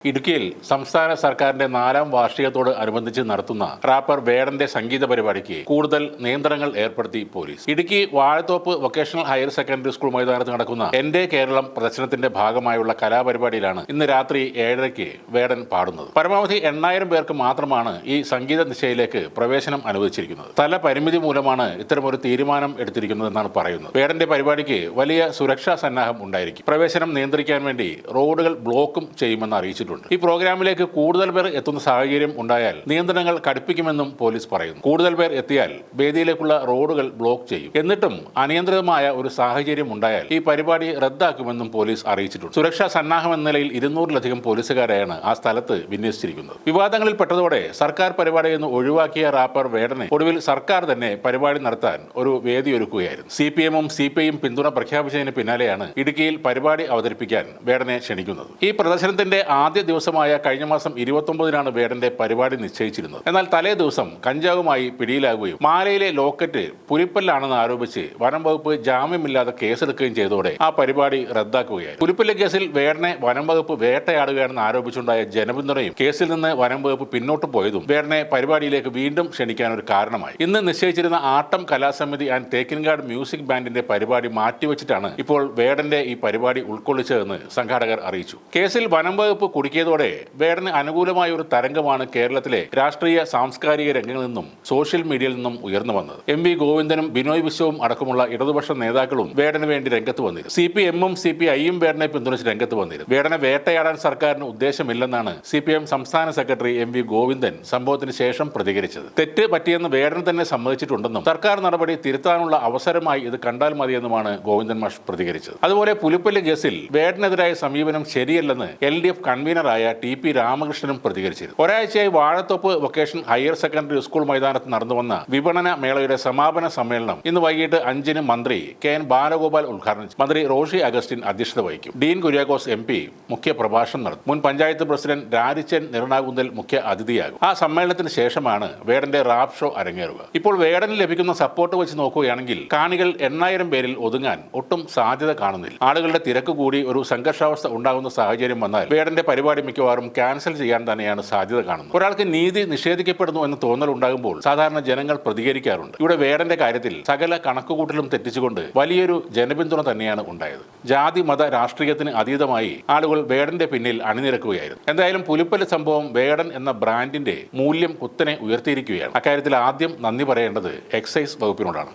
ഇടുക്കിയിൽ സംസ്ഥാന സർക്കാരിന്റെ 4ാം വാർഷികത്തോട് അനുബന്ധിച്ച് നടത്തുന്ന റാപ്പർ വേടന്റെ സംഗീത പരിപാടിക്ക് കൂടുതൽ നിയന്ത്രണങ്ങൾ ഏർപ്പെടുത്തി പോലീസ്. Idukki Vazhathoppu vocational higher secondary school മൈതാനത്ത് നടക്കുന്ന എന്റെ കേരളം പ്രദർശനത്തിന്റെ ഭാഗമായുള്ള കലാപരിപാടിയിലാണ് ഇന്ന് രാത്രി 7:30 വേടൻ പാടുന്നത്. പരമാവധി 8000 പേർക്ക് മാത്രമാണ് ഈ സംഗീത നിശയിലേക്ക് പ്രവേശനം അനുവദിച്ചിരിക്കുന്നത്. സ്ഥലപരിമിതി മൂലമാണ് ഇത്തരമൊരു തീരുമാനം എടുത്തിരിക്കുന്നതെന്നാണ് പറയുന്നത്. വേടന്റെ പരിപാടിക്ക് വലിയ സുരക്ഷാ സന്നാഹം ഉണ്ടായിരിക്കും. പ്രവേശനം നിയന്ത്രിക്കാൻ വേണ്ടി റോഡുകൾ ബ്ലോക്കും ചെയ്യുമെന്ന് അറിയിച്ചിട്ടുണ്ട്. ഈ പ്രോഗ്രാമിലേക്ക് കൂടുതൽ പേർ എത്തുന്ന സാഹചര്യം ഉണ്ടായാൽ നിയന്ത്രണങ്ങൾ കടുപ്പിക്കുമെന്നും പോലീസ് പറയുന്നു. കൂടുതൽ പേർ എത്തിയാൽ വേദിയിലേക്കുള്ള റോഡുകൾ ബ്ലോക്ക് ചെയ്യും. എന്നിട്ടും അനിയന്ത്രിതമായ ഒരു സാഹചര്യം ഉണ്ടായാൽ ഈ പരിപാടി റദ്ദാക്കുമെന്നും പോലീസ് അറിയിച്ചിട്ടുണ്ട്. സുരക്ഷാ സന്നാഹം എന്ന നിലയിൽ 200-ലധികം പോലീസുകാരെയാണ് ആ സ്ഥലത്ത് വിന്യസിച്ചിരിക്കുന്നത്. വിവാദങ്ങളിൽ പെട്ടതോടെ സർക്കാർ പരിപാടിയിൽ നിന്ന് ഒഴിവാക്കിയ റാപ്പർ വേടനെ ഒടുവിൽ സർക്കാർ തന്നെ പരിപാടി നടത്താൻ ഒരു വേദി ഒരുക്കുകയായിരുന്നു. CPM-ഉം CPI-യും പിന്തുണ പ്രഖ്യാപിച്ചതിന് പിന്നാലെയാണ് ഇടുക്കിയിൽ പരിപാടി അവതരിപ്പിക്കാൻ വേടനെ ക്ഷണിക്കുന്നത്. ഈ പ്രദർശനത്തിന്റെ ആദ്യ ദിവസമായ കഴിഞ്ഞ മാസം 29-നാണ് വേടന്റെ പരിപാടി നിശ്ചയിച്ചിരുന്നത്. എന്നാൽ തലേ ദിവസം കഞ്ചാവുമായി പിടിയിലാകുകയും മാലയിലെ ലോക്കറ്റ് പുലിപ്പല്ലാണെന്ന് ആരോപിച്ച് വനം വകുപ്പ് ജാമ്യമില്ലാതെ കേസെടുക്കുകയും ചെയ്തതോടെ ആ പരിപാടി റദ്ദാക്കുകയായിരുന്നു. പുലിപ്പല്ല് കേസിൽ വേടനെ വനം വകുപ്പ് വേട്ടയാടുകയാണെന്ന് ആരോപിച്ചുണ്ടായ ജനപിന്തുണയും കേസിൽ നിന്ന് വനം വകുപ്പ് പിന്നോട്ട് പോയതും വേടനെ പരിപാടിയിലേക്ക് വീണ്ടും ക്ഷണിക്കാൻ ഒരു കാരണമായി. ഇന്ന് നിശ്ചയിച്ചിരുന്ന ആട്ടം കലാസമിതി ആൻഡ് തേക്കിൻകാട് മ്യൂസിക് ബാൻഡിന്റെ പരിപാടി മാറ്റിവെച്ചിട്ടാണ് ഇപ്പോൾ വേടന്റെ ഈ പരിപാടി ഉൾക്കൊള്ളിച്ചതെന്ന് സംഘാടകർ അറിയിച്ചു. കേസിൽ വനം വകുപ്പ് കുടുക്കിയതോടെ വേടന് അനുകൂലമായ ഒരു തരംഗമാണ് കേരളത്തിലെ രാഷ്ട്രീയ സാംസ്കാരിക രംഗങ്ങളിൽ നിന്നും സോഷ്യൽ മീഡിയയിൽ നിന്നും ഉയർന്നു വന്നത്. MV ഗോവിന്ദനും ബിനോയ് വിശ്വവും അടക്കമുള്ള ഇടതുപക്ഷ നേതാക്കളും വേടന് വേണ്ടി രംഗത്ത് വന്നിരുന്നു. CPM-ഉം CPI-യും വേടനെ പിന്തുണച്ച് രംഗത്ത് വന്നിരുന്നു. വേടനെ വേട്ടയാടാൻ സർക്കാരിന് ഉദ്ദേശമില്ലെന്നാണ് CPM സംസ്ഥാന സെക്രട്ടറി MV ഗോവിന്ദൻ സംഭവത്തിന് ശേഷം പ്രതികരിച്ചത്. തെറ്റ് പറ്റിയെന്ന് വേടൻ തന്നെ സമ്മതിച്ചിട്ടുണ്ടെന്നും സർക്കാർ നടപടി തിരുത്താനുള്ള അവസരമായി ഇത് കണ്ടാൽ മതിയെന്നുമാണ് ഗോവിന്ദൻ മാഷ് പ്രതികരിച്ചത്. അതുപോലെ പുലിപ്പല്ല് കേസിൽ വേടനെതിരായ സമീപനം ശരിയല്ലെന്ന് LDF കൺവീനറായ TP രാമകൃഷ്ണനും പ്രതികരിച്ചിരുന്നു. ഒരാഴ്ചയായി Vazhathoppu vocational higher secondary school മൈതാനത്ത് നടന്നു വന്ന വിപണന മേളയുടെ സമാപന സമ്മേളനം ഇന്ന് വൈകിട്ട് 5-ന് മന്ത്രി KN ബാലഗോപാൽ ഉദ്ഘാടനം ചെയ്യും. മന്ത്രി റോഷി അഗസ്റ്റിൻ അധ്യക്ഷത വഹിക്കും. ഡീൻ കുര്യാക്കോസ് MP മുഖ്യ പ്രഭാഷണം നടത്തും. മുൻ പഞ്ചായത്ത് പ്രസിഡന്റ് രാരിച്ചൻ നിറനാകുന്തൽ മുഖ്യ അതിഥിയാകും. ആ സമ്മേളനത്തിന് ശേഷമാണ് വേടന്റെ റാപ്പ് ഷോ അരങ്ങേറുക. ഇപ്പോൾ വേടന് ലഭിക്കുന്ന സപ്പോർട്ട് വെച്ച് നോക്കുകയാണെങ്കിൽ കാണികൾ 8000 പേരിൽ ഒതുങ്ങാൻ ഒട്ടും സാധ്യത കാണുന്നില്ല. ആളുകളുടെ തിരക്ക് കൂടി ഒരു സംഘർഷാവസ്ഥ ഉണ്ടാകുന്ന സാഹചര്യം വന്നാൽ വേടന്റെ പരിപാടി മിക്കവാറും ക്യാൻസൽ ചെയ്യാൻ തന്നെയാണ് സാധ്യത കാണുന്നത്. ഒരാൾക്ക് നീതി നിഷേധിക്കപ്പെടുന്നു എന്ന തോന്നൽ ഉണ്ടാകുമ്പോൾ സാധാരണ ജനങ്ങൾ പ്രതികരിക്കാറുണ്ട്. ഇവിടെ വേടന്റെ കാര്യത്തിൽ സകല കണക്കുകൂട്ടലും തെറ്റിച്ചുകൊണ്ട് വലിയൊരു ജനപിന്തുണ തന്നെയാണ് ഉണ്ടായത്. ജാതി മത രാഷ്ട്രീയത്തിന് അതീതമായി ആളുകൾ വേടന്റെ പിന്നിൽ അണിനിരക്കുകയായിരുന്നു. എന്തായാലും പുലിപ്പല്ല് സംഭവം വേടൻ എന്ന ബ്രാൻഡിന്റെ മൂല്യം കുത്തനെ ഉയർത്തിയിരിക്കുകയാണ്. അക്കാര്യത്തിൽ ആദ്യം നന്ദി പറയേണ്ടത് എക്സൈസ് വകുപ്പിനോടാണ്.